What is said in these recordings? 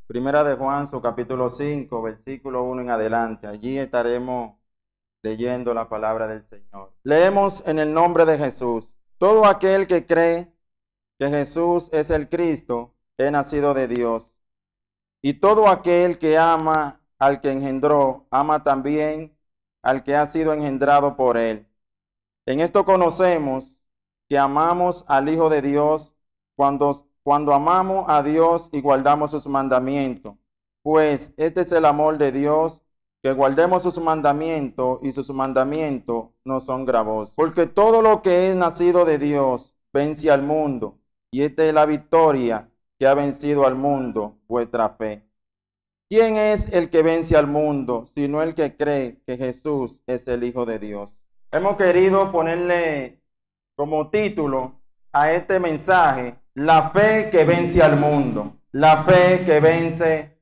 Primera de Juan, su capítulo 5, versículo 1 en adelante. Allí estaremos leyendo la palabra del Señor. Leemos en el nombre de Jesús. Todo aquel que cree que Jesús es el Cristo, es nacido de Dios. Y todo aquel que ama al que engendró, ama también al que ha sido engendrado por él. En esto conocemos que amamos al Hijo de Dios cuando amamos a Dios y guardamos sus mandamientos. Pues este es el amor de Dios, que guardemos sus mandamientos, y sus mandamientos no son gravosos. Porque todo lo que es nacido de Dios vence al mundo, y esta es la victoria que ha vencido al mundo, vuestra fe. ¿Quién es el que vence al mundo, sino el que cree que Jesús es el Hijo de Dios? Hemos querido ponerle como título a este mensaje: la fe que vence al mundo. La fe que vence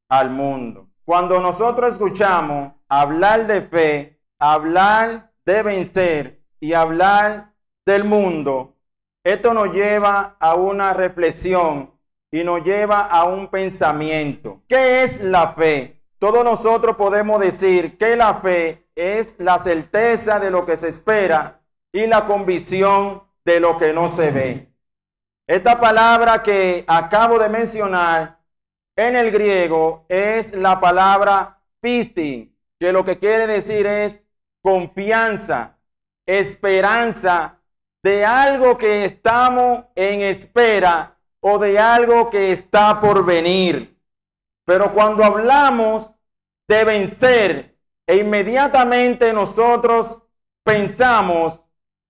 al mundo. Cuando nosotros escuchamos hablar de fe, hablar de vencer y hablar del mundo, esto nos lleva a una reflexión y nos lleva a un pensamiento. ¿Qué es la fe? Todos nosotros podemos decir que la fe es la certeza de lo que se espera y la convicción de lo que no se ve. Esta palabra que acabo de mencionar en el griego es la palabra pistin, que lo que quiere decir es confianza, esperanza de algo que estamos en espera o de algo que está por venir. Pero cuando hablamos de vencer, inmediatamente nosotros pensamos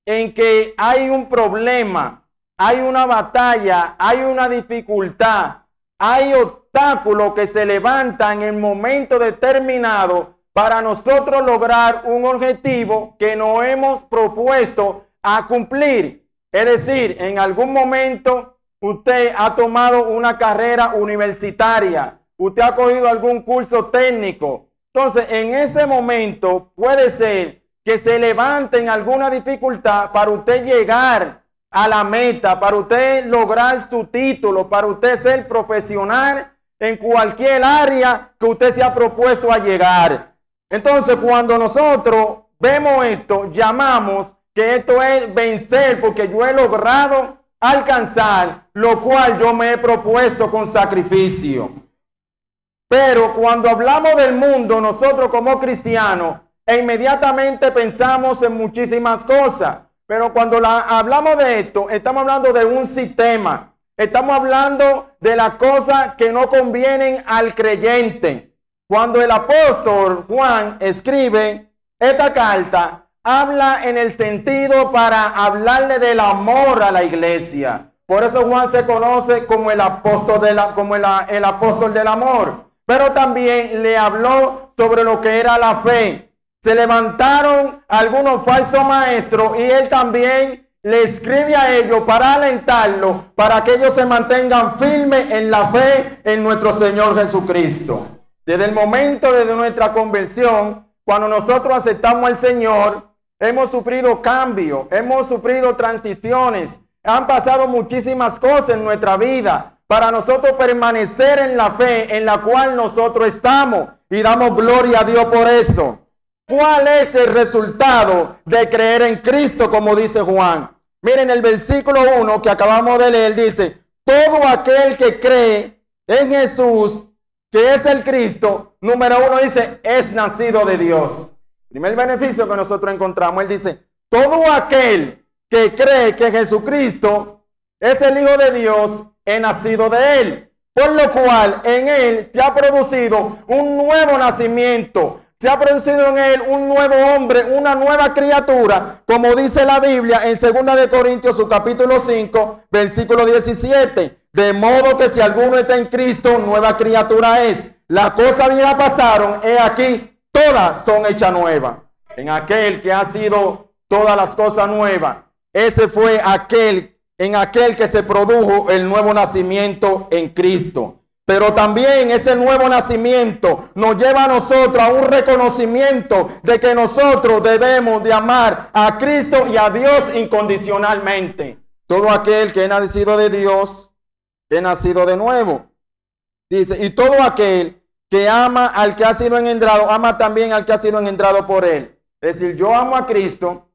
en que hay un problema, hay una batalla, hay una dificultad, hay obstáculos que se levantan en el momento determinado para nosotros lograr un objetivo que nos hemos propuesto a cumplir. Es decir, en algún momento usted ha tomado una carrera universitaria, usted ha cogido algún curso técnico. Entonces, en ese momento puede ser que se levanten alguna dificultad para usted llegar a la meta, para usted lograr su título, para usted ser profesional en cualquier área que usted se ha propuesto a llegar. Entonces, cuando nosotros vemos esto, llamamos que esto es vencer, porque yo he logrado alcanzar lo cual yo me he propuesto con sacrificio. Pero cuando hablamos del mundo, nosotros como cristianos, inmediatamente pensamos en muchísimas cosas. Pero cuando hablamos de esto, estamos hablando de un sistema. Estamos hablando de las cosas que no convienen al creyente. Cuando el apóstol Juan escribe esta carta, habla en el sentido para hablarle del amor a la iglesia. Por eso Juan se conoce como el apóstol el apóstol del amor. Pero también le habló sobre lo que era la fe. Se levantaron algunos falsos maestros y él también le escribe a ellos para alentarlos, para que ellos se mantengan firmes en la fe en nuestro Señor Jesucristo. Desde el momento de nuestra conversión, cuando nosotros aceptamos al Señor, hemos sufrido cambios, hemos sufrido transiciones, han pasado muchísimas cosas en nuestra vida para nosotros permanecer en la fe en la cual nosotros estamos, y damos gloria a Dios por eso. ¿Cuál es el resultado de creer en Cristo, como dice Juan? Miren el versículo 1 que acabamos de leer, dice: todo aquel que cree en Jesús, que es el Cristo, número 1 dice, es nacido de Dios. Primer beneficio que nosotros encontramos, él dice, todo aquel que cree que Jesucristo es el Hijo de Dios, es nacido de él. Por lo cual en él se ha producido un nuevo nacimiento. Se ha producido en él un nuevo hombre, una nueva criatura, como dice la Biblia en 2 de Corintios, su capítulo 5, versículo 17. De modo que si alguno está en Cristo, nueva criatura es. Las cosas viejas pasaron, he aquí, todas son hechas nuevas. En aquel que ha sido todas las cosas nuevas, ese fue en aquel que se produjo el nuevo nacimiento en Cristo. Pero también ese nuevo nacimiento nos lleva a nosotros a un reconocimiento de que nosotros debemos de amar a Cristo y a Dios incondicionalmente. Todo aquel que es nacido de Dios, es nacido de nuevo. Dice, y todo aquel que ama al que ha sido engendrado, ama también al que ha sido engendrado por él. Es decir, yo amo a Cristo,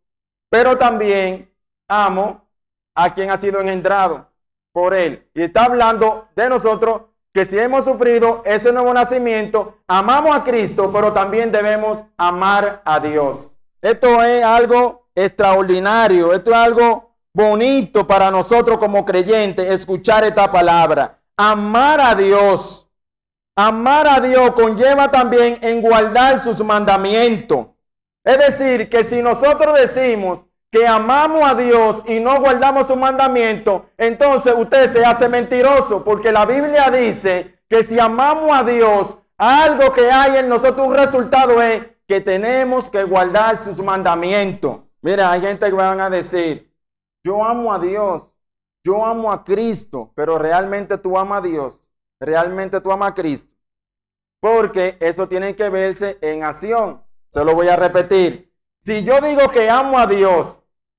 pero también amo a quien ha sido engendrado por él. Y está hablando de nosotros que si hemos sufrido ese nuevo nacimiento, amamos a Cristo, pero también debemos amar a Dios. Esto es algo extraordinario, esto es algo bonito para nosotros como creyentes, escuchar esta palabra. Amar a Dios. Amar a Dios conlleva también en guardar sus mandamientos. Es decir, que si nosotros decimos que amamos a Dios y no guardamos sus mandamientos, entonces usted se hace mentiroso, porque la Biblia dice que si amamos a Dios, algo que hay en nosotros, un resultado es que tenemos que guardar sus mandamientos. Mira, hay gente que van a decir, yo amo a Dios, yo amo a Cristo, pero realmente tú amas a Dios, realmente tú amas a Cristo, porque eso tiene que verse en acción. Se lo voy a repetir. Si yo digo que amo a Dios,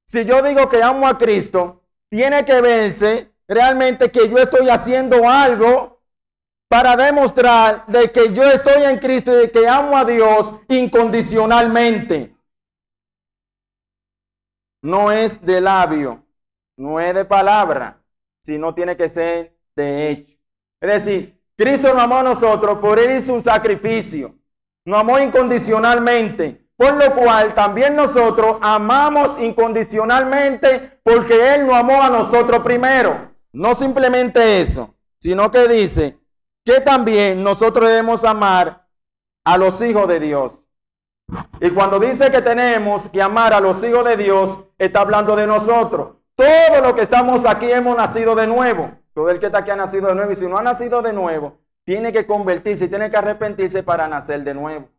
si yo digo que amo a Cristo, tiene que verse realmente que yo estoy haciendo algo para demostrar de que yo estoy en Cristo y de que amo a Dios incondicionalmente. No es de labio, no es de palabra, sino tiene que ser de hecho. Es decir, Cristo nos amó a nosotros, por él hizo un sacrificio, nos amó incondicionalmente. Por lo cual también nosotros amamos incondicionalmente porque Él nos amó a nosotros primero. No simplemente eso, sino que dice que también nosotros debemos amar a los hijos de Dios. Y cuando dice que tenemos que amar a los hijos de Dios, está hablando de nosotros. Todos los que estamos aquí hemos nacido de nuevo. Todo el que está aquí ha nacido de nuevo. Y si no ha nacido de nuevo, tiene que convertirse, tiene que arrepentirse para nacer de nuevo.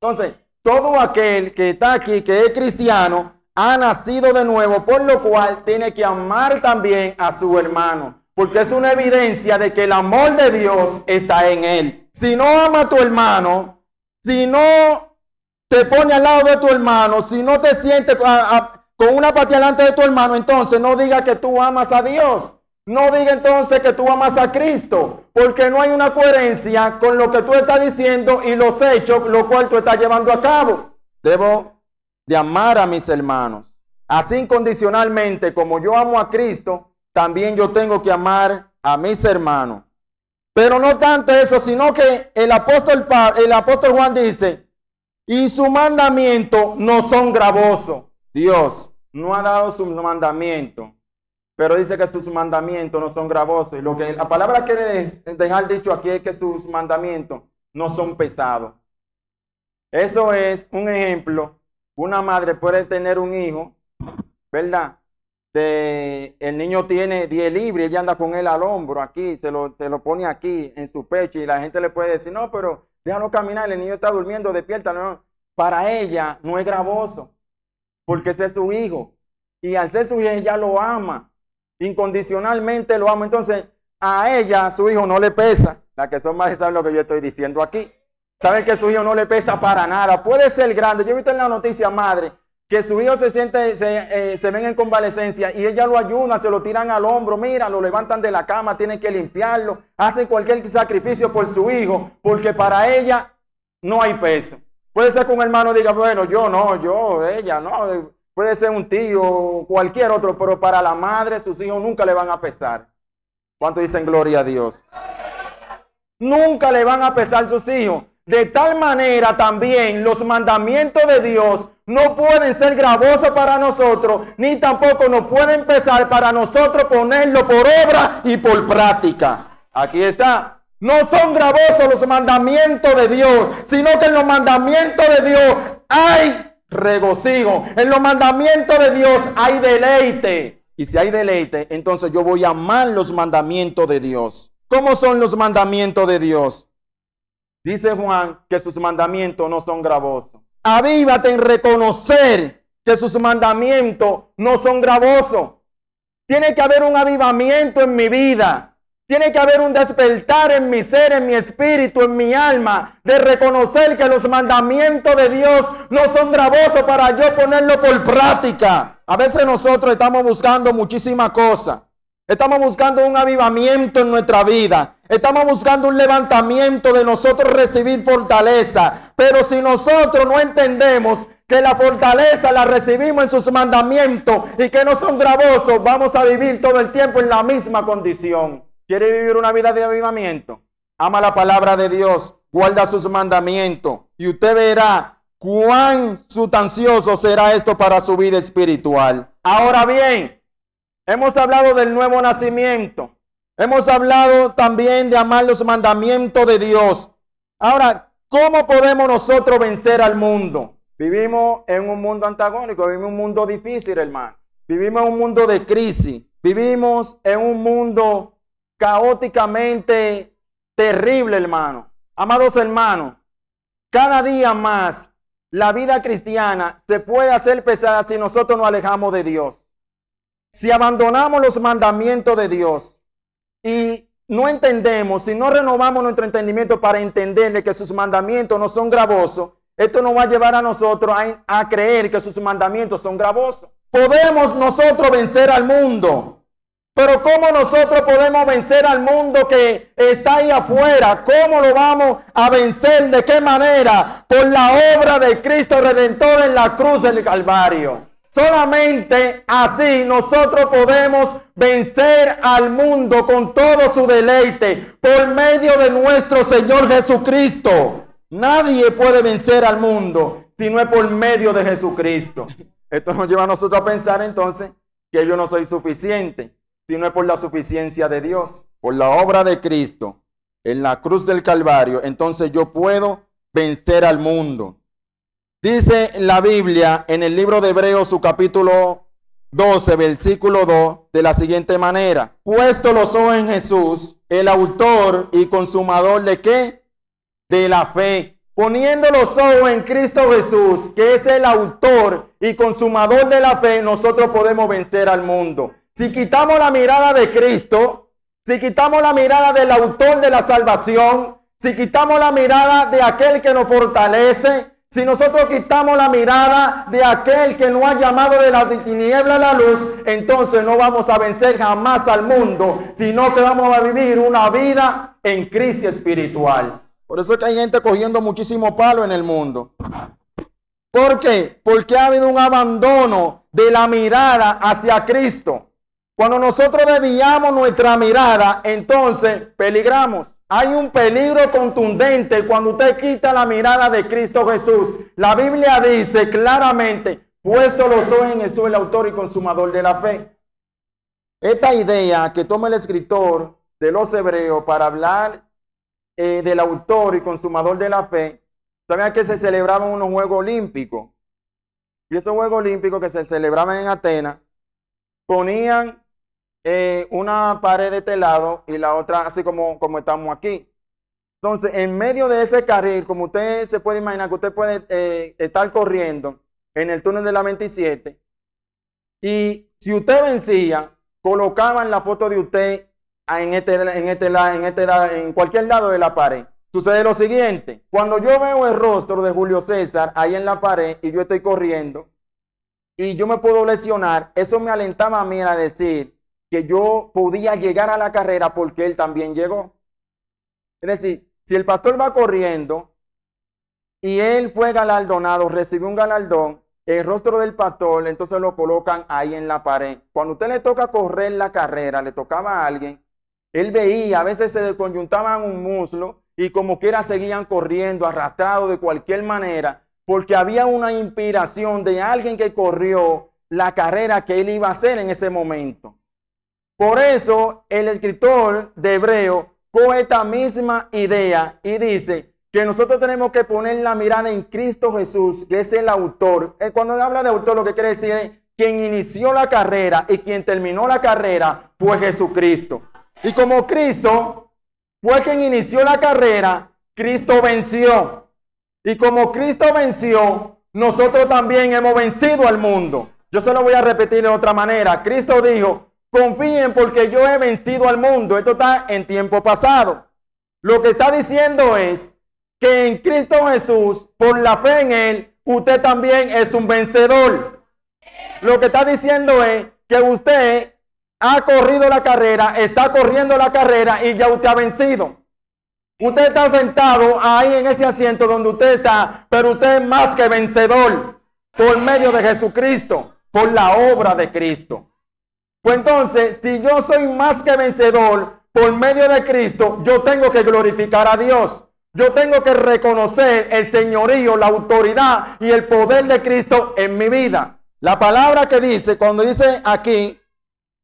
Entonces, todo aquel que está aquí, que es cristiano, ha nacido de nuevo, por lo cual tiene que amar también a su hermano, porque es una evidencia de que el amor de Dios está en él. Si no ama a tu hermano, si no te pone al lado de tu hermano, si no te sientes con una patilla delante de tu hermano, entonces no diga que tú amas a Dios. No diga entonces que tú amas a Cristo, porque no hay una coherencia con lo que tú estás diciendo y los hechos, lo cual tú estás llevando a cabo. Debo de amar a mis hermanos. Así incondicionalmente como yo amo a Cristo, también yo tengo que amar a mis hermanos. Pero no tanto eso, sino que el apóstol Juan dice, y su mandamiento no son gravosos. Dios no ha dado sus mandamientos, pero dice que sus mandamientos no son gravosos. Y lo que la palabra quiere dejar dicho aquí es que sus mandamientos no son pesados. Eso es un ejemplo. Una madre puede tener un hijo, ¿verdad? El niño tiene 10 libras y ella anda con él al hombro aquí, se lo pone aquí en su pecho y la gente le puede decir, no, pero déjalo caminar, el niño está durmiendo, despierta. No. Para ella no es gravoso, porque ese es su hijo. Y al ser su hijo, ella lo ama. Incondicionalmente lo ama. Entonces a ella su hijo no le pesa. La que son más saben lo que yo estoy diciendo aquí. Saben que su hijo no le pesa para nada. Puede ser grande. Yo he visto en la noticia, madre, que su hijo se ven en convalecencia y ella lo ayuda, se lo tiran al hombro, mira, lo levantan de la cama, tienen que limpiarlo, hacen cualquier sacrificio por su hijo, porque para ella no hay peso. Puede ser que un hermano diga, bueno, ella no. Puede ser un tío o cualquier otro, pero para la madre sus hijos nunca le van a pesar. ¿Cuánto dicen gloria a Dios? Nunca le van a pesar sus hijos. De tal manera también los mandamientos de Dios no pueden ser gravosos para nosotros, ni tampoco nos pueden pesar para nosotros ponerlo por obra y por práctica. Aquí está. No son gravosos los mandamientos de Dios, sino que en los mandamientos de Dios hay regocijo. En los mandamientos de Dios hay deleite. Y si hay deleite, entonces yo voy a amar los mandamientos de Dios. ¿Cómo son los mandamientos de Dios? Dice Juan que sus mandamientos no son gravosos. Avívate en reconocer que sus mandamientos no son gravosos. Tiene que haber un avivamiento en mi vida. Tiene que haber un despertar en mi ser, en mi espíritu, en mi alma, de reconocer que los mandamientos de Dios no son gravosos para yo ponerlo por práctica. A veces nosotros estamos buscando muchísimas cosas. Estamos buscando un avivamiento en nuestra vida. Estamos buscando un levantamiento de nosotros recibir fortaleza. Pero si nosotros no entendemos que la fortaleza la recibimos en sus mandamientos y que no son gravosos, vamos a vivir todo el tiempo en la misma condición. ¿Quiere vivir una vida de avivamiento? Ama la palabra de Dios, guarda sus mandamientos y usted verá cuán sustancioso será esto para su vida espiritual. Ahora bien, hemos hablado del nuevo nacimiento. Hemos hablado también de amar los mandamientos de Dios. Ahora, ¿cómo podemos nosotros vencer al mundo? Vivimos en un mundo antagónico, vivimos en un mundo difícil, hermano. Vivimos en un mundo de crisis. Vivimos en un mundo caóticamente terrible, hermano. Amados hermanos, cada día más la vida cristiana se puede hacer pesada si nosotros nos alejamos de Dios. Si abandonamos los mandamientos de Dios y no entendemos, si no renovamos nuestro entendimiento para entenderle que sus mandamientos no son gravosos, esto nos va a llevar a nosotros a creer que sus mandamientos son gravosos. Podemos nosotros vencer al mundo. Pero ¿cómo nosotros podemos vencer al mundo que está ahí afuera? ¿Cómo lo vamos a vencer? ¿De qué manera? Por la obra de Cristo Redentor en la cruz del Calvario. Solamente así nosotros podemos vencer al mundo con todo su deleite por medio de nuestro Señor Jesucristo. Nadie puede vencer al mundo si no es por medio de Jesucristo. Esto nos lleva a nosotros a pensar entonces que yo no soy suficiente, sino es por la suficiencia de Dios, por la obra de Cristo en la cruz del Calvario. Entonces yo puedo vencer al mundo. Dice la Biblia en el libro de Hebreos, su capítulo 12, versículo 2, de la siguiente manera: puesto los ojos en Jesús, el autor y consumador de ¿qué? De la fe. Poniendo los ojos en Cristo Jesús, que es el autor y consumador de la fe, nosotros podemos vencer al mundo. Si quitamos la mirada de Cristo, si quitamos la mirada del autor de la salvación, si quitamos la mirada de aquel que nos fortalece, si nosotros quitamos la mirada de aquel que nos ha llamado de la tiniebla a la luz, entonces no vamos a vencer jamás al mundo, sino que vamos a vivir una vida en crisis espiritual. Por eso es que hay gente cogiendo muchísimo palo en el mundo. ¿Por qué? Porque ha habido un abandono de la mirada hacia Cristo. Cuando nosotros desviamos nuestra mirada, entonces peligramos. Hay un peligro contundente cuando usted quita la mirada de Cristo Jesús. La Biblia dice claramente: puesto los ojos en Jesús, el autor y consumador de la fe. Esta idea que toma el escritor de los Hebreos para hablar del autor y consumador de la fe, ¿saben que se celebraban unos Juegos Olímpicos? Y esos Juegos Olímpicos que se celebraban en Atenas, ponían una pared de telado y la otra así como estamos aquí. Entonces, en medio de ese carril, como usted se puede imaginar que usted puede estar corriendo en el túnel de la 27, y si usted vencía, colocaban la foto de usted en cualquier lado de la pared. Sucede lo siguiente: cuando yo veo el rostro de Julio César ahí en la pared y yo estoy corriendo y yo me puedo lesionar, eso me alentaba a mí a decir que yo podía llegar a la carrera porque él también llegó. Es decir, si el pastor va corriendo y él fue galardonado, recibió un galardón, el rostro del pastor, entonces lo colocan ahí en la pared. Cuando a usted le toca correr la carrera, le tocaba a alguien, él veía, a veces se desconyuntaban un muslo y como quiera seguían corriendo, arrastrados de cualquier manera, porque había una inspiración de alguien que corrió la carrera que él iba a hacer en ese momento. Por eso el escritor de Hebreo coge esta misma idea y dice que nosotros tenemos que poner la mirada en Cristo Jesús, que es el autor. Cuando habla de autor, lo que quiere decir es quien inició la carrera y quien terminó la carrera fue Jesucristo. Y como Cristo fue quien inició la carrera, Cristo venció. Y como Cristo venció, nosotros también hemos vencido al mundo. Yo se lo voy a repetir de otra manera. Cristo dijo: confíen porque yo he vencido al mundo. Esto está en tiempo pasado. Lo que está diciendo es que en Cristo Jesús, por la fe en Él, usted también es un vencedor. Lo que está diciendo es que usted ha corrido la carrera, está corriendo la carrera y ya usted ha vencido. Usted está sentado ahí en ese asiento donde usted está, pero usted es más que vencedor por medio de Jesucristo, por la obra de Cristo. Pues entonces, si yo soy más que vencedor por medio de Cristo, yo tengo que glorificar a Dios. Yo tengo que reconocer el señorío, la autoridad y el poder de Cristo en mi vida. La palabra que dice, cuando dice aquí,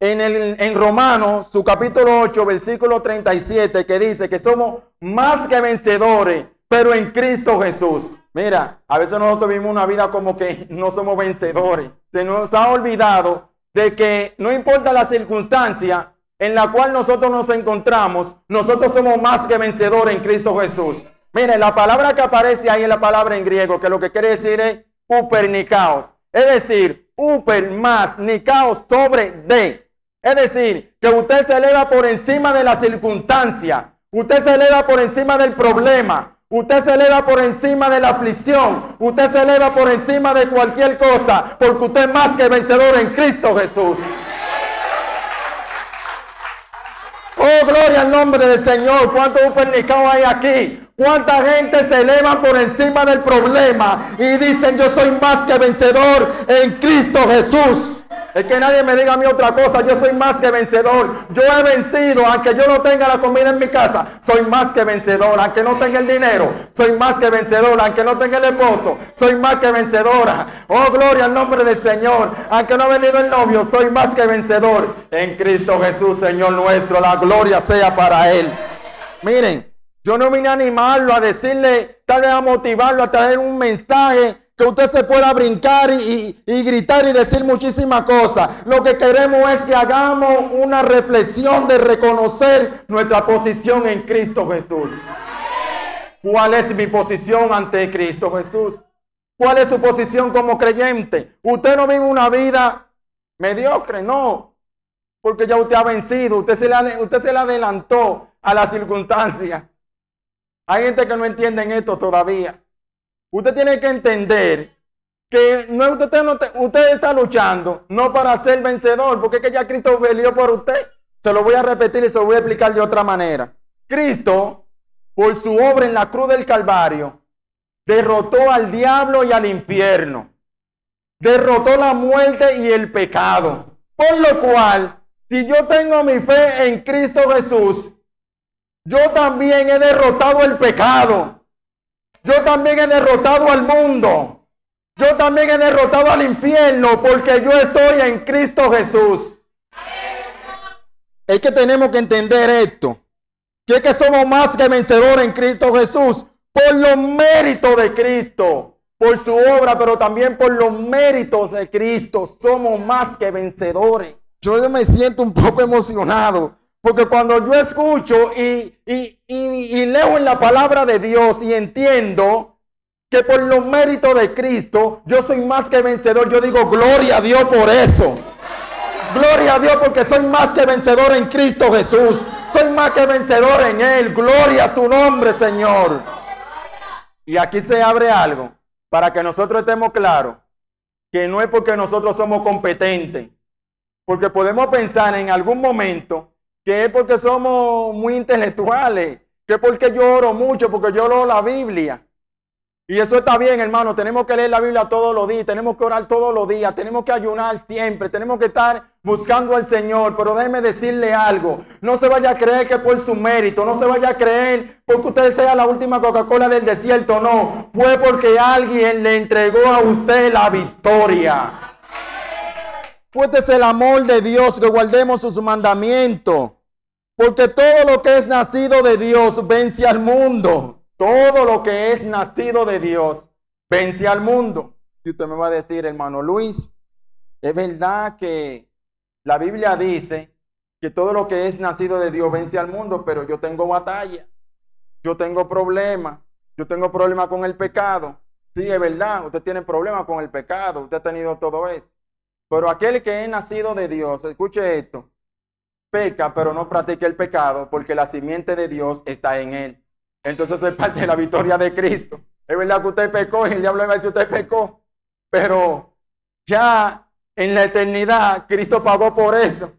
en Romanos, su capítulo 8, versículo 37, que dice que somos más que vencedores, pero en Cristo Jesús. Mira, a veces nosotros vivimos una vida como que no somos vencedores. Se nos ha olvidado de que no importa la circunstancia en la cual nosotros nos encontramos, nosotros somos más que vencedores en Cristo Jesús. Mire, la palabra que aparece ahí es la palabra en griego, que lo que quiere decir es upernikaos. Es decir, uper más, nikaos sobre de. Es decir, que usted se eleva por encima de la circunstancia. Usted se eleva por encima del problema. Usted se eleva por encima de la aflicción. Usted se eleva por encima de cualquier cosa, porque usted es más que vencedor en Cristo Jesús. Oh, gloria al nombre del Señor. ¿Cuántos upernicados hay aquí? ¿Cuánta gente se eleva por encima del problema y dicen yo soy más que vencedor en Cristo Jesús? Es que nadie me diga a mí otra cosa. Yo soy más que vencedor. Yo he vencido, aunque yo no tenga la comida en mi casa. Soy más que vencedor, aunque no tenga el dinero. Soy más que vencedor, aunque no tenga el esposo. Soy más que vencedora. Oh, gloria al nombre del Señor. Aunque no ha venido el novio, soy más que vencedor en Cristo Jesús, Señor nuestro. La gloria sea para Él. Miren, yo no vine a animarlo, a decirle, tal vez a motivarlo, a traer un mensaje que usted se pueda brincar y gritar y decir muchísimas cosas. Lo que queremos es que hagamos una reflexión de reconocer nuestra posición en Cristo Jesús. ¿Cuál es mi posición ante Cristo Jesús? ¿Cuál es su posición como creyente? Usted no vive una vida mediocre, no. Porque ya usted ha vencido, usted se le adelantó a la circunstancia. Hay gente que no entiende esto todavía. Usted tiene que entender que usted está luchando no para ser vencedor, porque es que ya Cristo peleó por usted. Se lo voy a repetir y se lo voy a explicar de otra manera. Cristo, por su obra en la cruz del Calvario, derrotó al diablo y al infierno. Derrotó la muerte y el pecado. Por lo cual, si yo tengo mi fe en Cristo Jesús, yo también he derrotado el pecado. Yo también he derrotado al mundo. Yo también he derrotado al infierno porque yo estoy en Cristo Jesús. Es que tenemos que entender esto. Que es que somos más que vencedores en Cristo Jesús por los méritos de Cristo. Por su obra, pero también por los méritos de Cristo. Somos más que vencedores. Yo me siento un poco emocionado. Porque cuando yo escucho y leo en la palabra de Dios y entiendo que por los méritos de Cristo yo soy más que vencedor, yo digo gloria a Dios por eso. Gloria a Dios porque soy más que vencedor en Cristo Jesús. Soy más que vencedor en Él. Gloria a tu nombre, Señor. Y aquí se abre algo para que nosotros estemos claros que no es porque nosotros somos competentes. Porque podemos pensar en algún momento que es porque somos muy intelectuales, que es porque yo oro mucho, porque yo leo la Biblia. Y eso está bien, hermano, tenemos que leer la Biblia todos los días, tenemos que orar todos los días, tenemos que ayunar siempre, tenemos que estar buscando al Señor. Pero déjeme decirle algo, no se vaya a creer que por su mérito, no se vaya a creer porque usted sea la última Coca-Cola del desierto, no. Fue porque alguien le entregó a usted la victoria. Pues es el amor de Dios que guardemos sus mandamientos. Porque todo lo que es nacido de Dios vence al mundo. Todo lo que es nacido de Dios vence al mundo. Y usted me va a decir, hermano Luis, es verdad que la Biblia dice que todo lo que es nacido de Dios vence al mundo, pero yo tengo batalla. Yo tengo problemas. Yo tengo problemas con el pecado. Sí, es verdad, usted tiene problemas con el pecado. Usted ha tenido todo eso. Pero aquel que es nacido de Dios, escuche esto, peca, pero no practica el pecado, porque la simiente de Dios está en él. Entonces eso es parte de la victoria de Cristo. Es verdad que usted pecó y el diablo va a decir usted pecó, pero ya en la eternidad Cristo pagó por eso.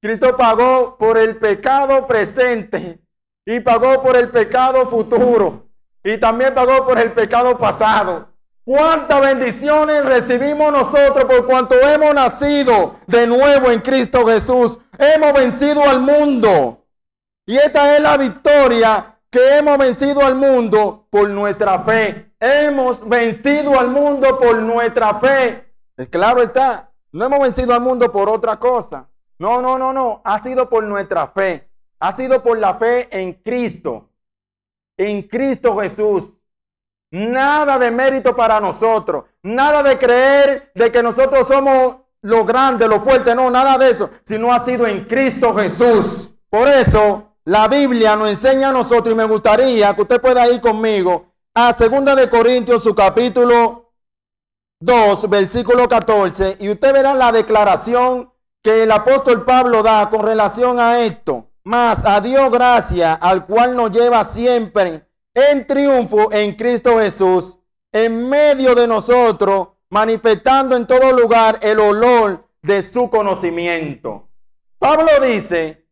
Cristo pagó por el pecado presente y pagó por el pecado futuro y también pagó por el pecado pasado. ¿Cuántas bendiciones recibimos nosotros por cuanto hemos nacido de nuevo en Cristo Jesús? Hemos vencido al mundo. Y esta es la victoria, que hemos vencido al mundo por nuestra fe. Hemos vencido al mundo por nuestra fe. Claro está, no hemos vencido al mundo por otra cosa. No. Ha sido por nuestra fe. Ha sido por la fe en Cristo. En Cristo Jesús. Nada de mérito para nosotros. Nada de creer de que nosotros somos lo grande, lo fuerte. No, nada de eso. Sino ha sido en Cristo Jesús. Por eso la Biblia nos enseña a nosotros, y me gustaría que usted pueda ir conmigo a 2 de Corintios, su capítulo 2, versículo 14. Y usted verá la declaración que el apóstol Pablo da con relación a esto. Mas a Dios gracias, al cual nos lleva siempre en triunfo en Cristo Jesús, en medio de nosotros, manifestando en todo lugar el olor de su conocimiento. Pablo dice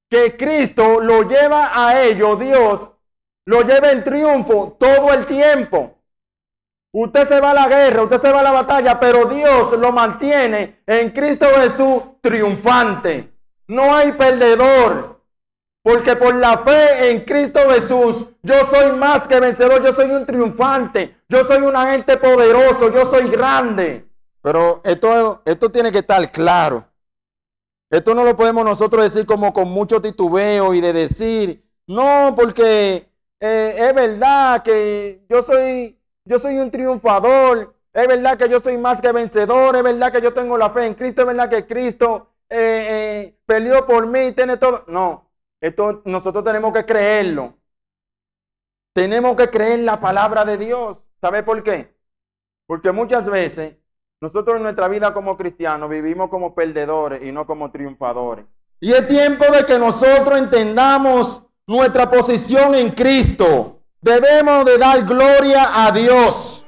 que Cristo lo lleva a ellos, Dios lo lleva en triunfo todo el tiempo. Usted se va a la guerra, usted se va a la batalla, pero Dios lo mantiene en Cristo Jesús triunfante. No hay perdedor. Porque por la fe en Cristo Jesús, yo soy más que vencedor, yo soy un triunfante, yo soy un agente poderoso, yo soy grande. Pero esto tiene que estar claro. Esto no lo podemos nosotros decir como con mucho titubeo y de decir, no, porque es verdad que yo soy un triunfador, es verdad que yo soy más que vencedor, es verdad que yo tengo la fe en Cristo, es verdad que Cristo peleó por mí y tiene todo. No. Esto nosotros tenemos que creerlo. Tenemos que creer la palabra de Dios. ¿Sabe por qué? Porque muchas veces nosotros en nuestra vida como cristianos vivimos como perdedores y no como triunfadores. Y es tiempo de que nosotros entendamos nuestra posición en Cristo. Debemos de dar gloria a Dios.